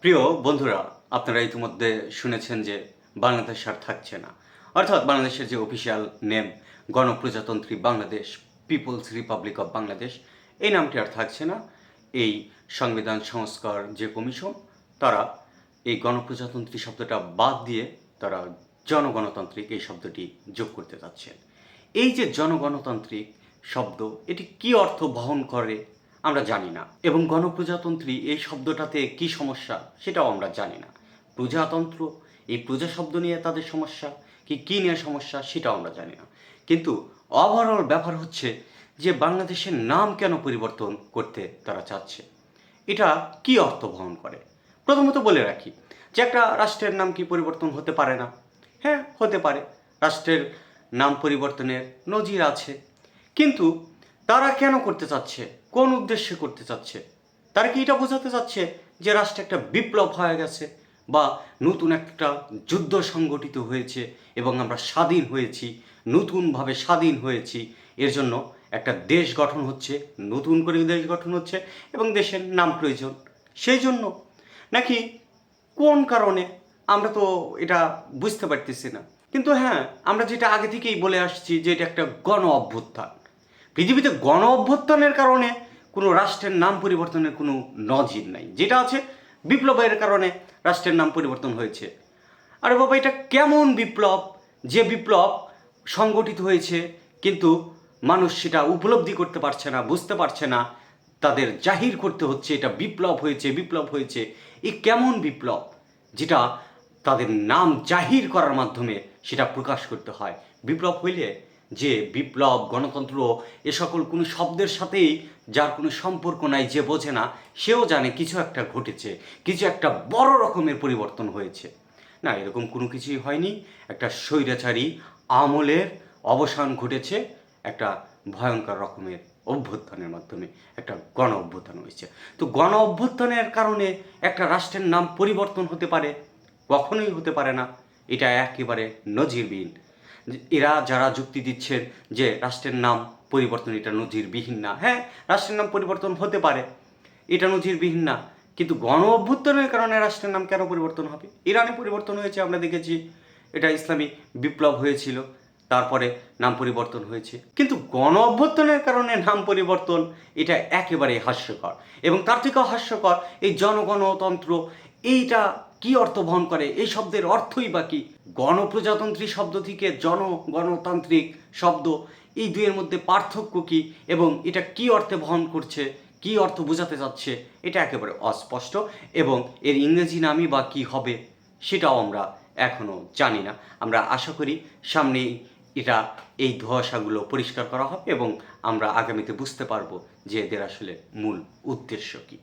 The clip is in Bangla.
প্রিয় বন্ধুরা, আপনারা ইতিমধ্যে শুনেছেন যে বাংলাদেশ আর থাকছে না। অর্থাৎ বাংলাদেশের যে অফিসিয়াল নেম গণপ্রজাতন্ত্রী Bangladesh, people's republic of Bangladesh, এই নামটি আর থাকছে না। এই সংবিধান সংস্কার যে কমিশন, তারা এই গণপ্রজাতন্ত্রী শব্দটা বাদ দিয়ে তারা জনগণতান্ত্রিক এই শব্দটি যোগ করতে চাচ্ছেন। এই যে জনগণতান্ত্রিক শব্দ, এটি কি অর্থ বহন করে আমরা জানি না, এবং গণপ্রজাতন্ত্রী এই শব্দটাতে কি সমস্যা সেটাও আমরা জানি না। প্রজাতন্ত্র, এই প্রজা শব্দ নিয়ে তাদের সমস্যা কি নিয়ে সমস্যা সেটাও আমরা জানি না। কিন্তু ওভারঅল ব্যাপার হচ্ছে যে বাংলাদেশের নাম কেন পরিবর্তন করতে তারা চাচ্ছে, এটা কি অর্থ বহন করে। প্রথমত বলে রাখি যে একটা রাষ্ট্রের নাম কি পরিবর্তন হতে পারে না? হ্যাঁ, হতে পারে। রাষ্ট্রের নাম পরিবর্তনের নজির আছে। কিন্তু তারা কেন করতে চাচ্ছে, কোন উদ্দেশ্যে করতে চাচ্ছে? তারা কি এটা বোঝাতে চাচ্ছে যে রাষ্ট্রে একটা বিপ্লব হয়ে গেছে, বা নতুন একটা যুদ্ধ সংগঠিত হয়েছে এবং আমরা স্বাধীন হয়েছি, নতুনভাবে স্বাধীন হয়েছি, এর জন্য একটা দেশ গঠন হচ্ছে, নতুন করে দেশ গঠন হচ্ছে এবং দেশের নাম প্রয়োজন সেই জন্য? নাকি কোন কারণে? আমরা তো এটা বুঝতে পারতেছি না। কিন্তু হ্যাঁ, আমরা যেটা আগে থেকেই বলে আসছি যে এটা একটা গণ অভ্যুত্থান। পৃথিবীতে গণ অভ্যুত্থানের কারণে কোনো রাষ্ট্রের নাম পরিবর্তনের কোনো নজির নাই। যেটা আছে বিপ্লবের কারণে রাষ্ট্রের নাম পরিবর্তন হয়েছে। আরে বাবা, এটা কেমন বিপ্লব? যে বিপ্লব সংগঠিত হয়েছে কিন্তু মানুষ সেটা উপলব্ধি করতে পারছে না, বুঝতে পারছে না, তাদের জাহির করতে হচ্ছে এটা বিপ্লব হয়েছে, বিপ্লব হয়েছে। এই কেমন বিপ্লব যেটা তাদের নাম জাহির করার মাধ্যমে সেটা প্রকাশ করতে হয়? বিপ্লব হইলে যে বিপ্লব, গণতন্ত্র, এ সকল কোনো শব্দের সাথেই যার কোনো সম্পর্ক নাই, যে বোঝে না, সেও জানে কিছু একটা ঘটেছে, কিছু একটা বড় রকমের পরিবর্তন হয়েছে। না, এরকম কোনো কিছুই হয়নি। একটা স্বৈরাচারী আমলের অবসান ঘটেছে একটা ভয়ঙ্কর রকমের অভ্যুত্থানের মাধ্যমে, একটা গণ অভ্যুত্থান হয়েছে। তো গণ অভ্যুত্থানের কারণে একটা রাষ্ট্রের নাম পরিবর্তন হতে পারে? কখনোই হতে পারে না। এটা একেবারে নজিরবিহীন। এরা যারা যুক্তি দিচ্ছেন যে রাষ্ট্রের নাম পরিবর্তন এটা নজিরবিহীন না, হ্যাঁ, রাষ্ট্রের নাম পরিবর্তন হতে পারে, এটা নজিরবিহীন না। কিন্তু গণ অভ্যুত্থানের কারণে রাষ্ট্রের নাম কেন পরিবর্তন হবে? ইরানে পরিবর্তন হয়েছে, আমরা দেখেছি। এটা ইসলামী বিপ্লব হয়েছিল, তারপরে নাম পরিবর্তন হয়েছে। কিন্তু গণ অভ্যুত্থানের কারণে নাম পরিবর্তন, এটা একেবারে হাস্যকর। এবং তার থেকেও হাস্যকর এই জনগণতন্ত্র, এইটা কি অর্থ বহন করে? এই শব্দের অর্থই বা কি? গণপ্রজাতন্ত্রী শব্দ থেকে গণতান্ত্রিক শব্দ, এই দুইয়ের মধ্যে পার্থক্য কি এবং এটা কি অর্থে বহন করছে, কি অর্থ বোঝাতে চাচ্ছে, এটা একেবারে অস্পষ্ট। এবং এর ইংরেজি নামই বা কী হবে সেটাও আমরা এখনও জানি না। আমরা আশা করি সামনেই এটা, এই ধোঁয়াশাগুলো পরিষ্কার করা হবে এবং আমরা আগামীতে বুঝতে পারবো যে এদের আসলে মূল উদ্দেশ্য কী।